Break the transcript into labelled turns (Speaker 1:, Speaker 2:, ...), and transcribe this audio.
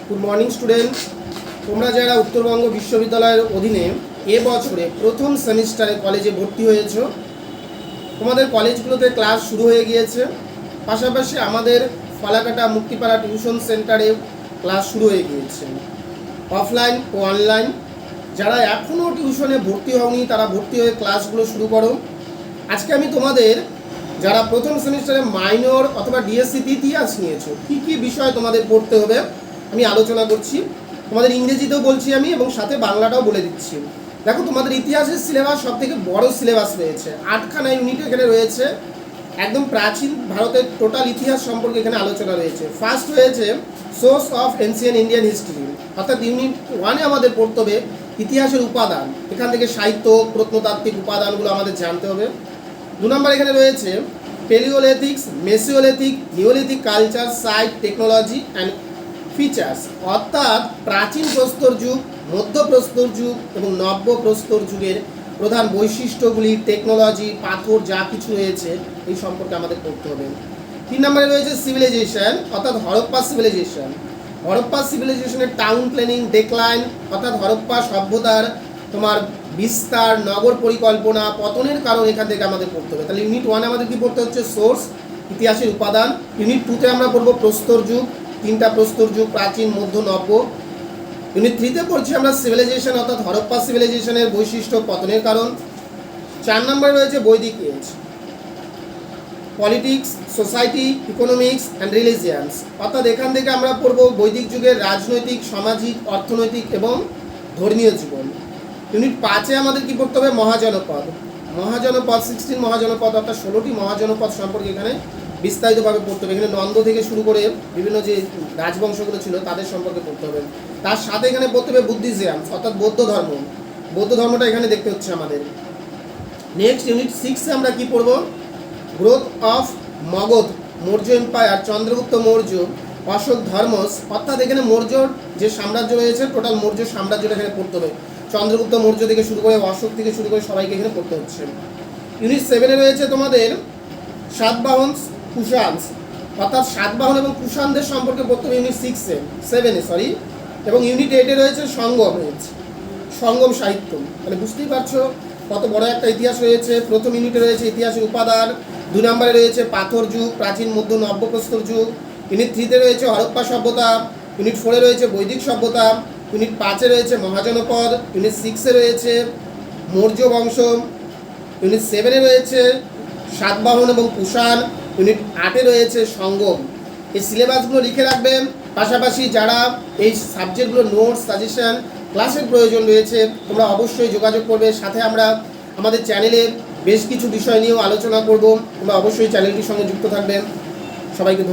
Speaker 1: Good morning student. তোমরা যারা উত্তরবঙ্গ বিশ্ববিদ্যালয়ের অধীনে এবছরে প্রথম সেমিস্টারে কলেজে ভর্তি হয়েছো, তোমাদের কলেজগুলোতে ক্লাস শুরু হয়ে গিয়েছে। পাশাপাশি আমাদের ফালাকাটা মুক্তিপাড়া টিউশন সেন্টারে ক্লাস শুরু হয়ে গিয়েছে, অফলাইন ও অনলাইন। যারা এখনও টিউশনে ভর্তি হওনি তারা ভর্তি হয়ে ক্লাসগুলো শুরু করো। আজকে আমি তোমাদের যারা প্রথম সেমিস্টারে মাইনর অথবা ডিএসসি ইতিহাস নিয়েছো, কী কী বিষয় তোমাদের পড়তে হবে আমি আলোচনা করছি। তোমাদের ইংরেজিতেও বলছি আমি, এবং সাথে বাংলাটাও বলে দিচ্ছি। দেখো, তোমাদের ইতিহাসের সিলেবাস সব থেকে বড় সিলেবাস রয়েছে, 8খানা ইউনিট এখানে রয়েছে। একদম প্রাচীন ভারতের টোটাল ইতিহাস সম্পর্কে এখানে আলোচনা রয়েছে। ফার্স্ট রয়েছে source of ancient Indian history, অর্থাৎ ইউনিট 1-এ আমাদের পড়তে হবে ইতিহাসের উপাদান। এখান থেকে সাহিত্য প্রত্নতাত্ত্বিক উপাদানগুলো আমাদের জানতে হবে। 2 নম্বর এখানে রয়েছে palaeolithics, mesolithic, neolithic culture, site, technology and features, অর্থাৎ প্রাচীন প্রস্তর যুগ, মধ্যপ্রস্তর যুগ এবং নব্য প্রস্তর যুগের প্রধান বৈশিষ্ট্যগুলি, টেকনোলজি, পাথর যা কিছু রয়েছে এই সম্পর্কে আমাদের পড়তে হবে। 3 নম্বরে রয়েছে সিভিলাইজেশন, অর্থাৎ হরপ্পা সিভিলাইজেশন। হরপ্পা সিভিলাইজেশনের টাউন প্ল্যানিং, ডেক্লাইন, অর্থাৎ হরপ্পা সভ্যতার তোমার বিস্তার, নগর পরিকল্পনা, পতনের কারণ এখান থেকে আমাদের পড়তে হবে। তাহলে ইউনিট 1-এ আমাদের কী পড়তে হচ্ছে? সোর্স, ইতিহাসের উপাদান। ইউনিট 2-তে আমরা পড়বো প্রস্তর যুগ, 3টা প্রস্তর যুগ, প্রাচীন, মধ্য, নব্য। ইউনিট 3-তে পড়ছি আমরা সিভিলাইজেশন, অর্থাৎ হরপ্পা সিভিলাইজেশনের বৈশিষ্ট্য, পতনের কারণ। 4 নম্বরে রয়েছে বৈদিক age, politics, society, economics and religions, অর্থাৎ এখান থেকে আমরা পড়বো বৈদিক যুগের রাজনৈতিক, সামাজিক, অর্থনৈতিক এবং ধর্মীয় জীবন। ইউনিট 5-এ আমাদের কী পড়তে হবে? মহাজনপদ। মহাজনপদ 16 মহাজনপদ, অর্থাৎ 16টি মহাজনপদ সম্পর্কে এখানে বিস্তারিতভাবে পড়তে হবে। এখানে নন্দ থেকে শুরু করে বিভিন্ন যে রাজবংশগুলো ছিল তাদের সম্পর্কে পড়তে হবে। তার সাথে এখানে পড়তে হবে বুদ্ধিজম, অর্থাৎ বৌদ্ধ ধর্ম। বৌদ্ধ ধর্মটা এখানে দেখতে হচ্ছে আমাদের। নেক্সট ইউনিট 6-এ আমরা কি পড়ব? Growth of Magadha, Maurya empire, Chandragupta Maurya, Ashoka ধর্মস, অর্থাৎ এখানে মৌর্যর যে সাম্রাজ্য রয়েছে টোটাল মৌর্য সাম্রাজ্যটা এখানে পড়তে হবে। চন্দ্রগুপ্ত মৌর্য থেকে শুরু করে, অশোক থেকে শুরু করে সবাইকে এখানে পড়তে হচ্ছে। ইউনিট 7-এ রয়েছে তোমাদের সাতবাহন, কুষাণ, অর্থাৎ সাতবাহন এবং কুষাণদের সম্পর্কে পড়তে হবে ইউনিট 7-এ এবং ইউনিট 8-এ রয়েছে সঙ্গম সাহিত্য। তাহলে বুঝতেই পারছো কত বড় একটা ইতিহাস রয়েছে। প্রথম ইউনিটে রয়েছে ইতিহাসের উপাদান, 2 নম্বরে রয়েছে পাথর যুগ, প্রাচীন, মধ্য, নব্য প্রস্তর যুগ। ইউনিট 3-তে রয়েছে হরপ্পা সভ্যতা। ইউনিট 4-এ রয়েছে বৈদিক সভ্যতা। ইউনিট 5-এ রয়েছে মহাজনপদ। ইউনিট 6-এ রয়েছে মৌর্য বংশ। ইউনিট 7-এ রয়েছে সাতবাহন এবং কুষাণ। ইউনিট 8-এ রয়েছে সঙ্গম। এই সিলেবাসগুলো লিখে রাখবেন। পাশাপাশি যারা এই সাবজেক্টগুলো নোটস, সাজেশন, ক্লাসের প্রয়োজন রয়েছে তোমরা অবশ্যই যোগাযোগ করবে। সাথে আমরা আমাদের চ্যানেলে বেশ কিছু বিষয় নিয়েও আলোচনা করব। তোমরা অবশ্যই চ্যানেলটির সঙ্গে যুক্ত থাকবেন। সবাইকে